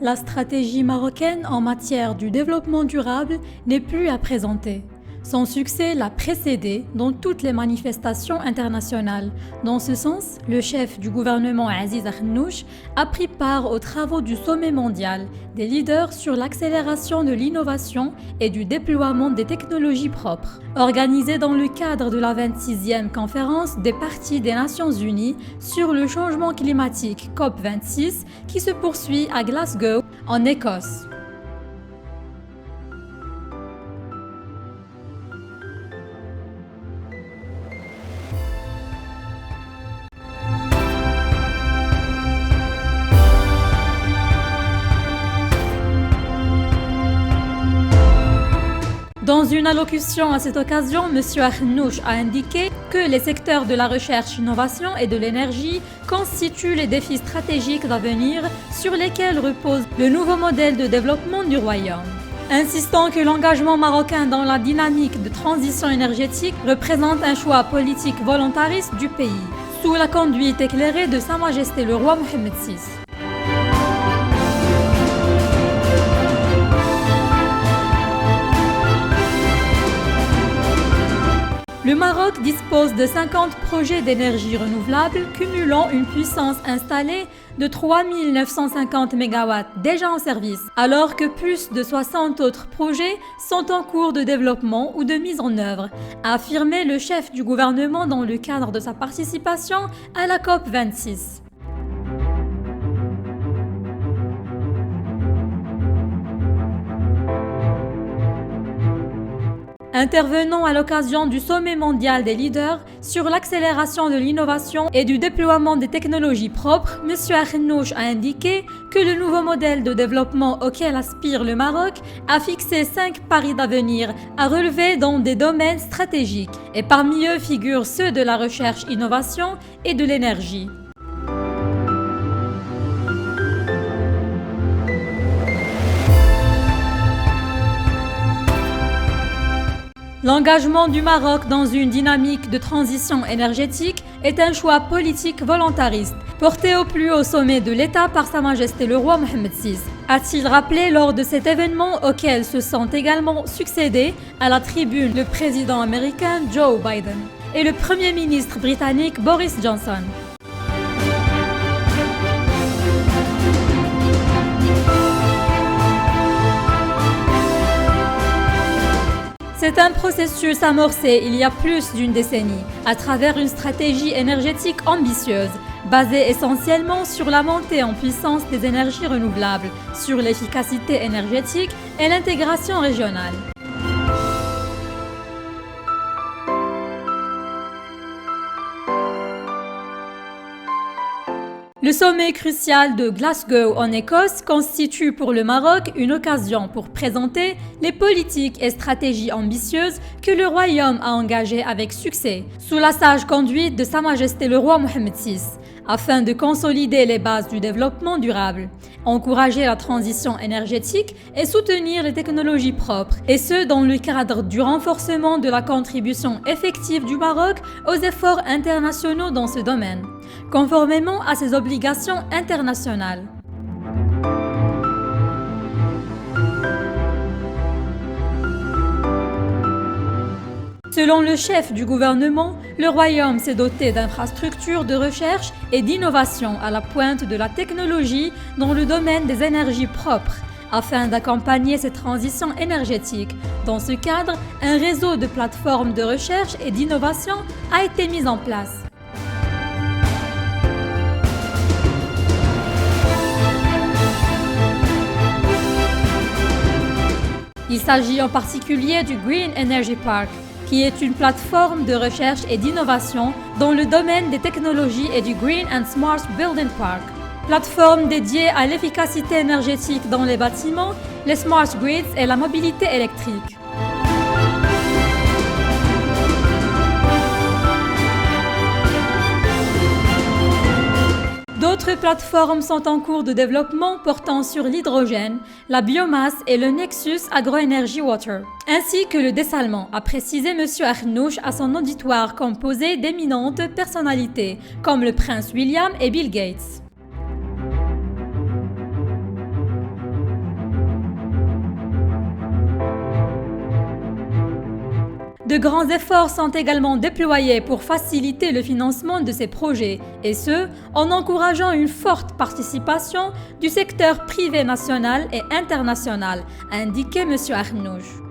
la stratégie marocaine en matière du développement durable n'est plus à présenter. Son succès l'a précédé dans toutes les manifestations internationales. Dans ce sens, le chef du gouvernement Aziz Akhannouch a pris part aux travaux du sommet mondial des leaders sur l'accélération de l'innovation et du déploiement des technologies propres, organisé dans le cadre de la 26e conférence des parties des Nations Unies sur le changement climatique COP26 qui se poursuit à Glasgow, en Écosse. Dans une allocution à cette occasion, M. Akhannouch a indiqué que les secteurs de la recherche-innovation et de l'énergie constituent les défis stratégiques d'avenir sur lesquels repose le nouveau modèle de développement du royaume. Insistant que l'engagement marocain dans la dynamique de transition énergétique représente un choix politique volontariste du pays, sous la conduite éclairée de Sa Majesté le roi Mohammed VI. Le Maroc dispose de 50 projets d'énergie renouvelable cumulant une puissance installée de 3 950 MW déjà en service, alors que plus de 60 autres projets sont en cours de développement ou de mise en œuvre, a affirmé le chef du gouvernement dans le cadre de sa participation à la COP26. Intervenant à l'occasion du sommet mondial des leaders sur l'accélération de l'innovation et du déploiement des technologies propres, M. Akhannouch a indiqué que le nouveau modèle de développement auquel aspire le Maroc a fixé 5 paris d'avenir à relever dans des domaines stratégiques, et parmi eux figurent ceux de la recherche-innovation et de l'énergie. L'engagement du Maroc dans une dynamique de transition énergétique est un choix politique volontariste, porté au plus haut sommet de l'État par Sa Majesté le roi Mohammed VI, a-t-il rappelé lors de cet événement auquel se sont également succédés à la tribune le président américain Joe Biden et le premier ministre britannique Boris Johnson. C'est un processus amorcé il y a plus d'une décennie, à travers une stratégie énergétique ambitieuse, basée essentiellement sur la montée en puissance des énergies renouvelables, sur l'efficacité énergétique et l'intégration régionale. Le sommet crucial de Glasgow en Écosse constitue pour le Maroc une occasion pour présenter les politiques et stratégies ambitieuses que le royaume a engagées avec succès, sous la sage conduite de Sa Majesté le roi Mohammed VI, afin de consolider les bases du développement durable, encourager la transition énergétique et soutenir les technologies propres, et ce dans le cadre du renforcement de la contribution effective du Maroc aux efforts internationaux dans ce domaine, conformément à ses obligations internationales. Selon le chef du gouvernement, le royaume s'est doté d'infrastructures de recherche et d'innovation à la pointe de la technologie dans le domaine des énergies propres, afin d'accompagner cette transition énergétique. Dans ce cadre, un réseau de plateformes de recherche et d'innovation a été mis en place. Il s'agit en particulier du Green Energy Park, qui est une plateforme de recherche et d'innovation dans le domaine des technologies et du Green and Smart Building Park. Plateforme dédiée à l'efficacité énergétique dans les bâtiments, les smart grids et la mobilité électrique. D'autres plateformes sont en cours de développement portant sur l'hydrogène, la biomasse et le Nexus Agroenergy Water, ainsi que le dessalement, a précisé M. Akhannouch à son auditoire composé d'éminentes personnalités comme le prince William et Bill Gates. De grands efforts sont également déployés pour faciliter le financement de ces projets, et ce, en encourageant une forte participation du secteur privé national et international, a indiqué M. Arnouch.